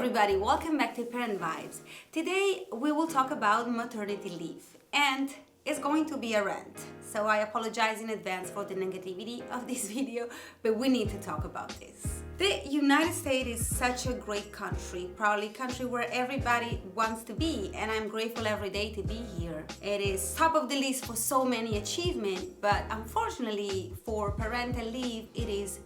everybody, welcome back to Parent Vibes. Today we will talk about maternity leave and it's going to be a rant. So I apologize in advance for the negativity of this video, but we need to talk about this. The United States is such a great country, probably a country where everybody wants to be, and I'm grateful every day to be here. It is top of the list for so many achievements, but unfortunately for parental leave, it is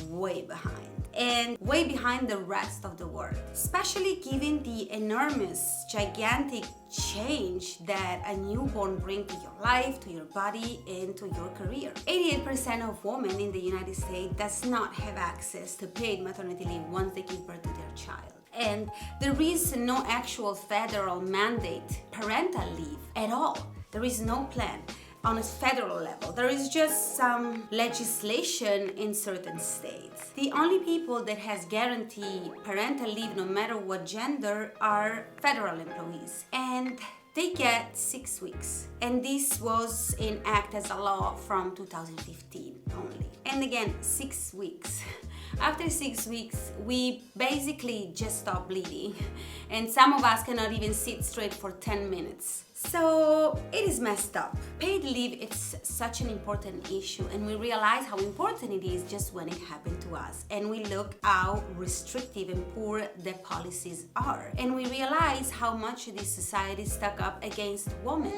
way behind and way behind the rest of the world, especially given the enormous, gigantic change that a newborn brings to your life, to your body, and to your career. 88% of women in the United States does not have access to paid maternity leave once they give birth to their child. And there is no actual federal mandate parental leave at all. There is no plan on a federal level. There is just some legislation in certain states. The only people that has guaranteed parental leave no matter what gender are federal employees, and they get 6 weeks. And this was enacted as a law from 2015 only. And again, 6 weeks. After 6 weeks, we basically just stop bleeding, and some of us cannot even sit straight for 10 minutes. So it is messed up. Paid leave is such an important issue, and we realize how important it is just when it happened to us. And we look how restrictive and poor the policies are. And we realize how much this society stuck up against women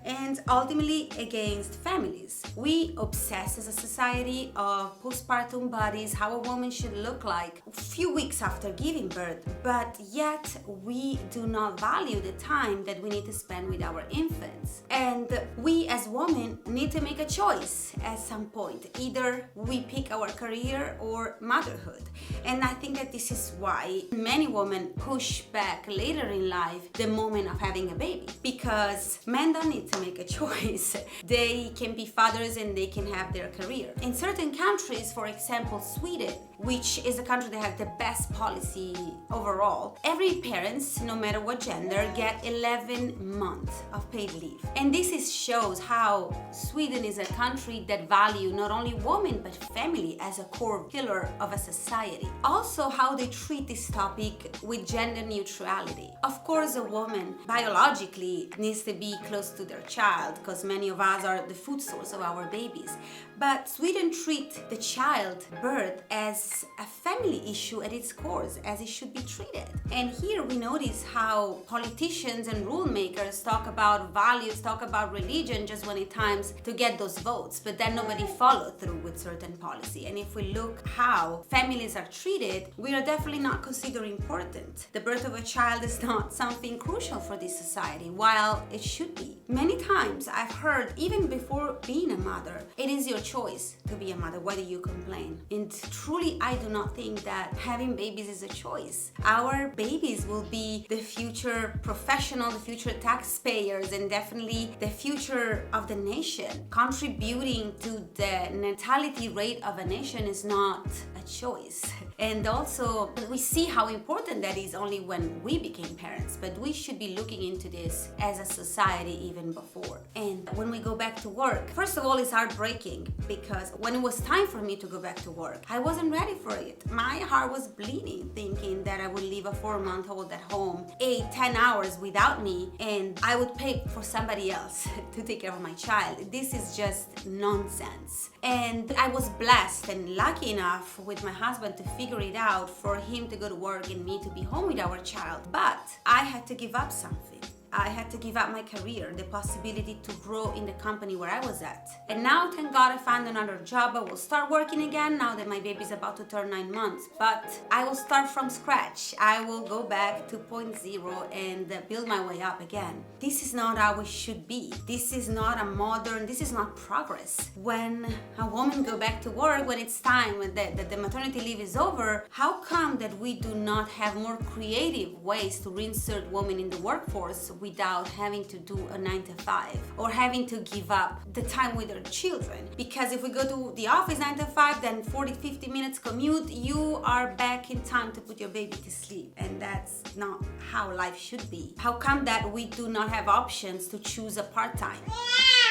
and ultimately against families. We obsess as a society of postpartum bodies, how a woman should look like a few weeks after giving birth, but yet we do not value the time that we need to spend with our infants. And we as women need to make a choice at some point. Either we pick our career or motherhood. And I think that this is why many women push back later in life the moment of having a baby, because men don't need to make a choice. They can be fathers and they can have their career. In certain countries, for example Sweden, which is a country that has the best policy overall, every parents, no matter what gender, get 11 months of paid leave. And this shows how Sweden is a country that values not only women but family as a core pillar of a society. Also how they treat this topic with gender neutrality. Of course, a woman biologically needs to be close to their child because many of us are the food source of our babies. But Sweden treats the child birth as a family issue at its core, as it should be treated. And here we notice how politicians and rule makers talk about values, talk about religion just when it's time to get those votes, but then nobody follow through with certain policy. And if we look how families are treated, we are definitely not considered important. The birth of a child is not something crucial for this society, while it should be. Many times I've heard, even before being a mother, it is your choice to be a mother. Why do you complain? And truly, I do not think that having babies is a choice. Our babies will be the future professional, the future taxpayers, and definitely the future of the nation. Contributing to the natality rate of a nation is not a choice. And also, we see how important that is only when we became parents, but we should be looking into this as a society even before. And when we go back to work, first of all, it's heartbreaking because when it was time for me to go back to work, I wasn't ready for it. My heart was bleeding, thinking that I would leave a 4-month-old at home 8-10 hours without me, and I would pay for somebody else to take care of my child. This is just nonsense. And I was blessed and lucky enough with my husband to figure it out, for him to go to work and me to be home with our child. But I had to give up something. I had to give up my career, the possibility to grow in the company where I was at. And now, thank God, I found another job. I will start working again now that my baby is about to turn 9 months. But I will start from scratch. I will go back to point zero and build my way up again. This is not how it should be. This is not a modern, this is not progress. When a woman go back to work, when it's time, when the maternity leave is over, how come that we do not have more creative ways to reinsert women in the workforce without having to do a 9 to 5 or having to give up the time with their children. Because if we go to the office 9 to 5, then 40-50 minutes commute, you are back in time to put your baby to sleep, and that's not how life should be. How come that we do not have options to choose a part-time?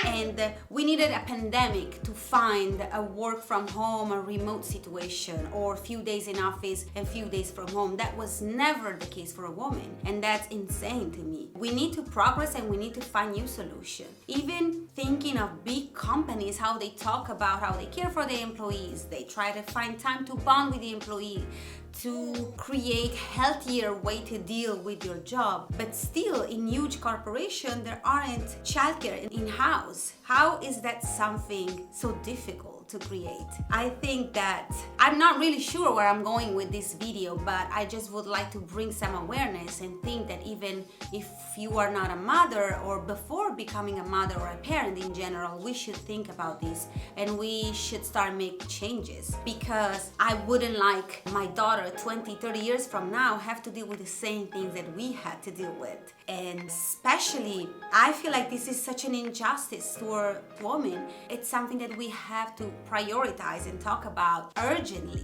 And we needed a pandemic to find a work from home, a remote situation, or a few days in office and few days from home. That was never the case for a woman, and that's insane to me. We need to progress and we need to find new solutions. Even thinking of big companies, how they talk about how they care for their employees, they try to find time to bond with the employee, to create healthier way to deal with your job. But still, in huge corporation, there aren't childcare in-house. How is that something so difficult to create? I think that I'm not really sure where I'm going with this video, but I just would like to bring some awareness and think that even if you are not a mother, or before becoming a mother or a parent in general, we should think about this and we should start make changes, because I wouldn't like my daughter 20-30 years from now have to deal with the same things that we had to deal with. And especially, I feel like this is such an injustice toward women. It's something that we have to prioritize and talk about urgently.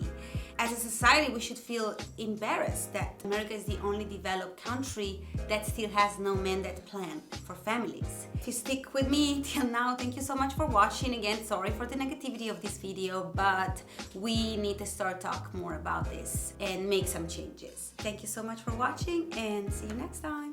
As a society, we should feel embarrassed that America is the only developed country that still has no mandate plan for families. If you stick with me till now, thank you so much for watching. Again, sorry for the negativity of this video, but we need to start talk more about this and make some changes. Thank you so much for watching, and see you next time.